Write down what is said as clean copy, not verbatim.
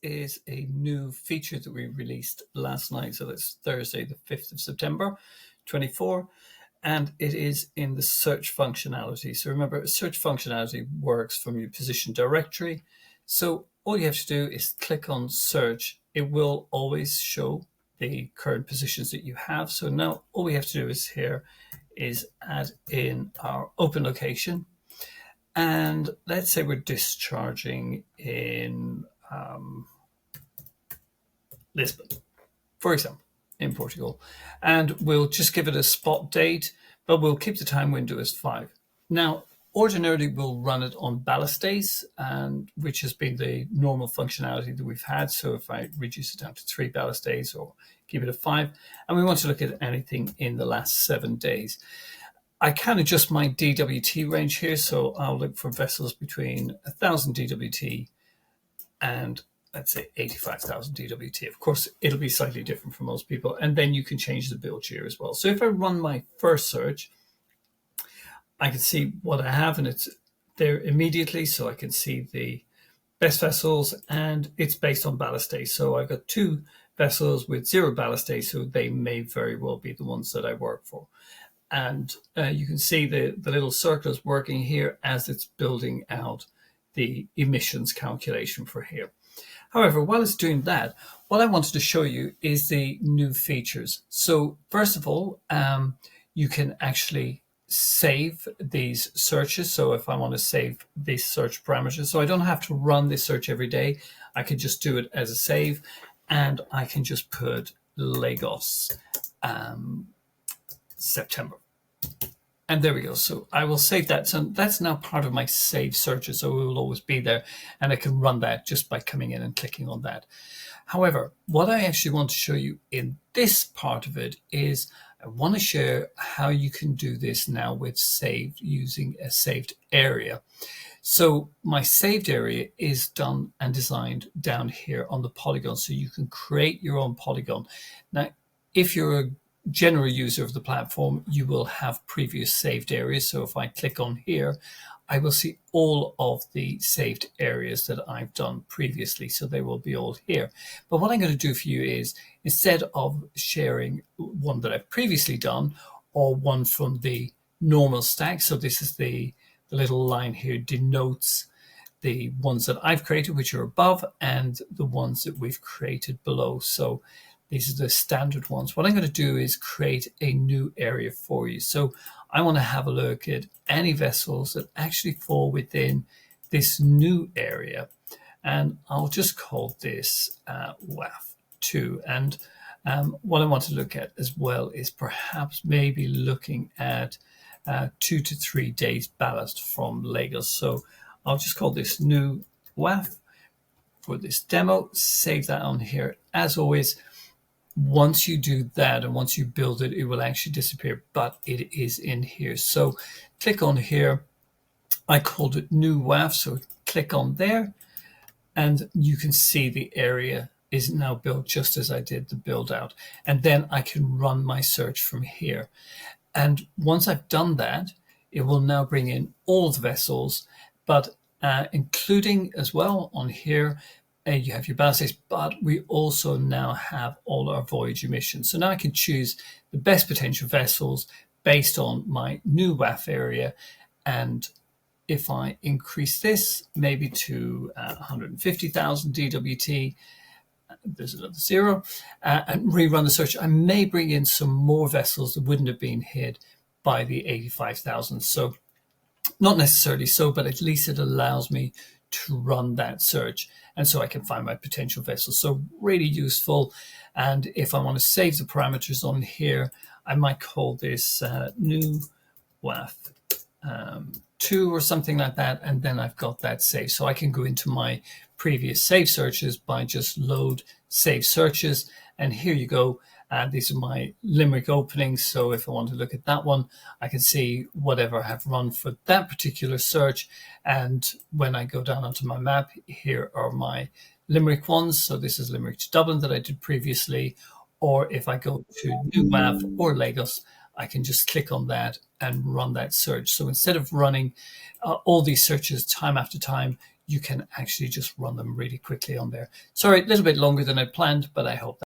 is a new feature that we released last night. So that's Thursday, the 5th of September, 24. And it is in the search functionality. So remember, search functionality works from your position directory. So all you have to do is click on search. It will always show the current positions that you have. So now all we have to do is add in our open location. And let's say we're discharging in Lisbon, for example, in Portugal. And we'll just give it a spot date, but we'll keep the time window as 5. Now, ordinarily, we'll run it on ballast days, and which has been the normal functionality that we've had. So if I reduce it down to 3 ballast days or keep it at 5, and we want to look at anything in the last 7 days. I can adjust my DWT range here, so I'll look for vessels between 1,000 DWT and let's say 85,000 DWT. Of course, it'll be slightly different for most people, and then you can change the build year as well. So if I run my first search, I can see what I have, and it's there immediately, so I can see the best vessels, and it's based on ballast days. So I've got 2 vessels with 0 ballast days, so they may very well be the ones that I work for. And you can see the little circles working here as it's building out the emissions calculation for here. However, while it's doing that, what I wanted to show you is the new features. So first of all, you can actually save these searches. So if I want to save these search parameters, so I don't have to run this search every day, I can just do it as a save, and I can just put Lagos September. And there we go. So I will save that. So that's now part of my save searches. So it will always be there, and I can run that just by coming in and clicking on that. However, what I actually want to show you in this part of it is I want to share how you can do this now with saved using a saved area. So my saved area is done and designed down here on the polygon. So you can create your own polygon. Now, if you're a general user of the platform, you will have previous saved areas. So if I click on here, I will see all of the saved areas that I've done previously. So they will be all here. But what I'm going to do for you is, instead of sharing one that I've previously done or one from the normal stack, so this is the little line here denotes the ones that I've created, which are above, and the ones that we've created below. So these are the standard ones. What I'm going to do is create a new area for you. So I want to have a look at any vessels that actually fall within this new area. And I'll just call this WAF2. And what I want to look at as well is perhaps maybe looking at 2 to 3 days ballast from Lagos. So I'll just call this new WAF for this demo. Save that on here. As always, once you do that and once you build it, it will actually disappear, but it is in here. So click on here. I called it new WAF, so click on there, and you can see the area is now built just as I did the build out. And then I can run my search from here. And once I've done that, it will now bring in all the vessels, but including as well on here, you have your ballast days, but we also now have all our voyage emissions. So now I can choose the best potential vessels based on my new WAF area. And if I increase this maybe to 150,000 DWT, there's another 0, and rerun the search, I may bring in some more vessels that wouldn't have been hit by the 85,000. So not necessarily so, but at least it allows me to run that search, and so I can find my potential vessels. So really useful. And if I want to save the parameters on here, I might call this new WAF 2 or something like that, and then I've got that saved. So I can go into my previous save searches by just load save searches, and here you go. These are my Limerick openings. So if I want to look at that one, I can see whatever I have run for that particular search. And when I go down onto my map, here are my Limerick ones. So this is Limerick to Dublin that I did previously. Or if I go to New WAF or Lagos, I can just click on that and run that search. So instead of running all these searches time after time, you can actually just run them really quickly on there. Sorry, a little bit longer than I planned, but I hope